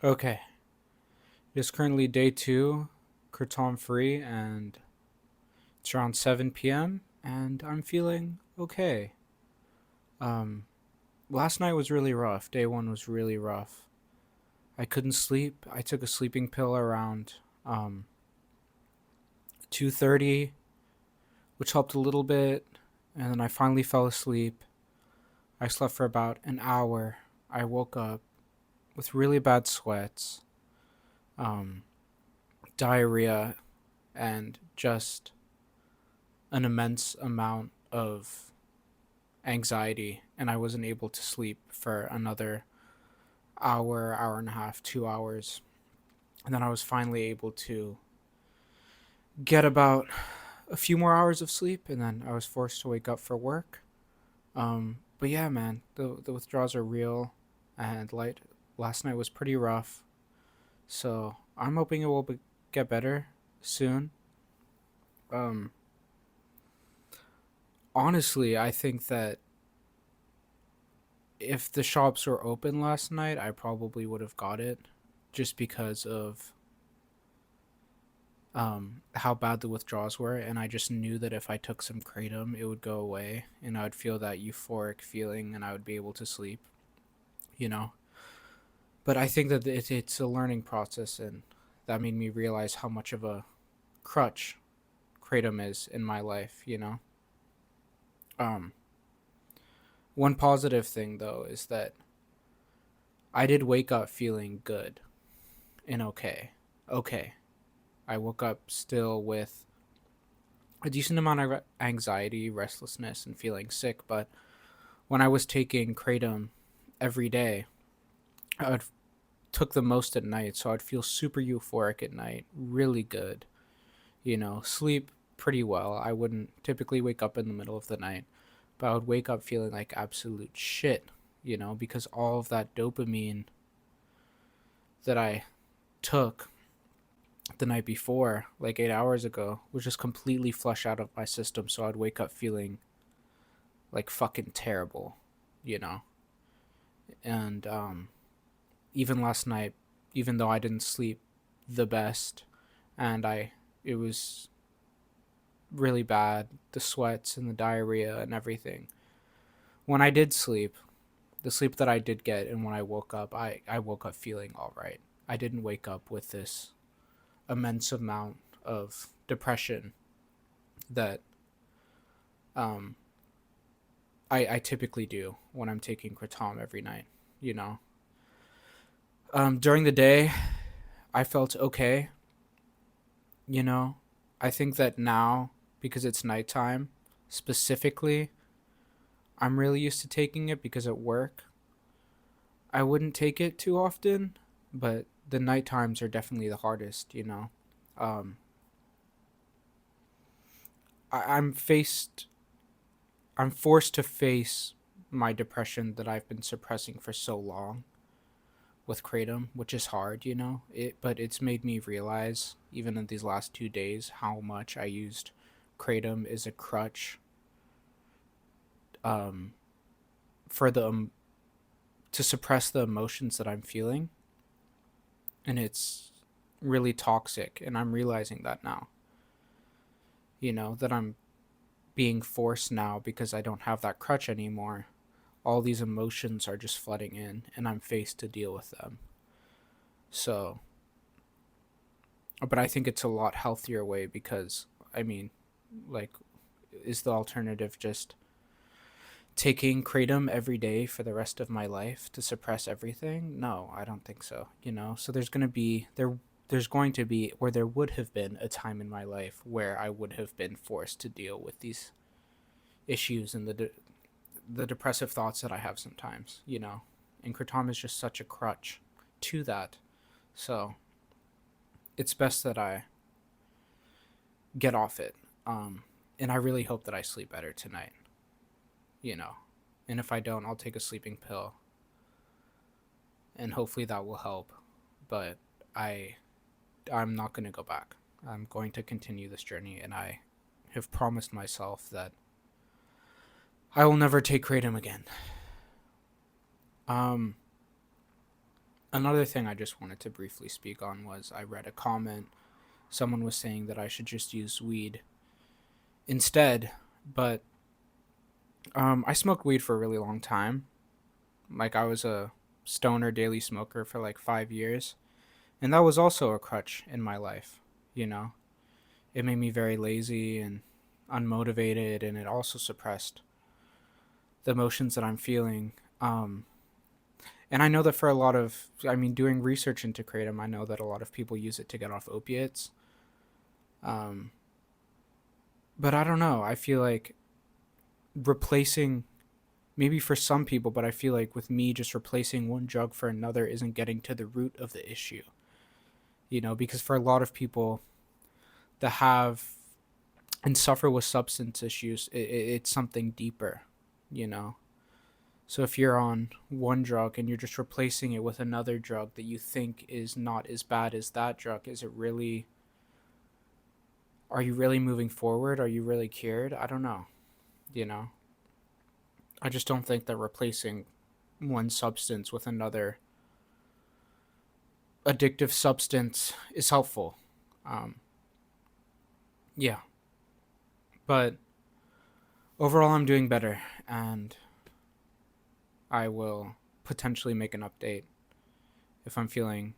Okay. It is currently day two, Kratom free, and it's around 7 p.m. and I'm feeling okay. Um, Last night was really rough. Day one was really rough. I couldn't sleep. I took a sleeping pill around 2:30, which helped a little bit, and then I finally fell asleep. I slept for about an hour. I woke up with really bad sweats, um, diarrhea, and just an immense amount of anxiety, and I wasn't able to sleep for another hour, hour and a half, 2 hours. And then I was finally able to get about a few more hours of sleep, and then I was forced to wake up for work. But yeah, man, the withdrawals are real, and last night was pretty rough. So I'm hoping it will get better soon. Um, Honestly, I think that if the shops were open last night, I probably would have got it, just because of how bad the withdrawals were, and I just knew that if I took some kratom, it would go away, and I would feel that euphoric feeling, and I would be able to sleep. You know, but I think that it's a learning process, and that made me realize how much of a crutch kratom is in my life. Um, One positive thing though is that I did wake up feeling good and okay. Okay, I woke up still with a decent amount of anxiety, restlessness, and feeling sick. But when I was taking kratom every day, I would took the most at night, so I'd feel super euphoric at night, really good. Sleep pretty well. I wouldn't typically wake up in the middle of the night, but I would wake up feeling like absolute shit. Because all of that dopamine that I took the night before, like 8 hours ago, was just completely flushed out of my system. So I'd wake up feeling like fucking terrible, you know. And even last night, even though I didn't sleep the best, and it was really bad, the sweats and the diarrhea and everything. When I did sleep, the sleep that I did get, and when I woke up, I woke up feeling all right. I didn't wake up with this immense amount of depression that um, I typically do when I'm taking Kratom every night. You know, during the day, I felt okay. You know, I think that now, because it's nighttime specifically, I'm really used to taking it because at work I wouldn't take it too often, but the night times are definitely the hardest. Um, I, I'm faced, I'm forced to face my depression that I've been suppressing for so long with kratom, which is hard. But it's made me realize, even in these last 2 days, how much I used kratom as a crutch um, for to suppress the emotions that I'm feeling, and it's really toxic. And I'm realizing that now. That I'm being forced now because I don't have that crutch anymore. All these emotions are just flooding in, and I'm faced to deal with them. So, but I think it's a lot healthier way because, I mean, like, is the alternative just taking kratom every day for the rest of my life to suppress everything? No, I don't think so. So there's going to be, or there would have been a time in my life where I would have been forced to deal with these issues and the depressive thoughts that I have sometimes. And kratom is just such a crutch to that. So it's best that I get off it. And I really hope that I sleep better tonight. You know, and if I don't, I'll take a sleeping pill, and hopefully that will help. But I, I'm not going to go back. I'm going to continue this journey, and I have promised myself that I will never take kratom again. Um, Another thing I just wanted to briefly speak on was I read a comment. Someone was saying that I should just use weed instead, but I smoked weed for a really long time. Like, I was a stoner daily smoker for like 5 years, and that was also a crutch in my life. You know, it made me very lazy and unmotivated, and it also suppressed the emotions that I'm feeling. And I know that for a lot of, I mean, doing research into Kratom, I know that a lot of people use it to get off opiates. Um, but I don't know. I feel like replacing, maybe for some people, but I feel like with me, just replacing one drug for another isn't getting to the root of the issue. Because for a lot of people that have and suffer with substance issues, it's something deeper, you know? So if you're on one drug and you're just replacing it with another drug that you think is not as bad as that drug, are you really moving forward? Are you really cured? I don't know, you know? I just don't think that replacing one substance with another addictive substance is helpful. Um, yeah, but overall, I'm doing better, and I will potentially make an update if I'm feeling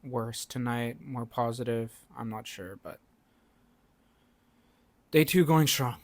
worse tonight, more positive. I'm not sure, but day two going strong.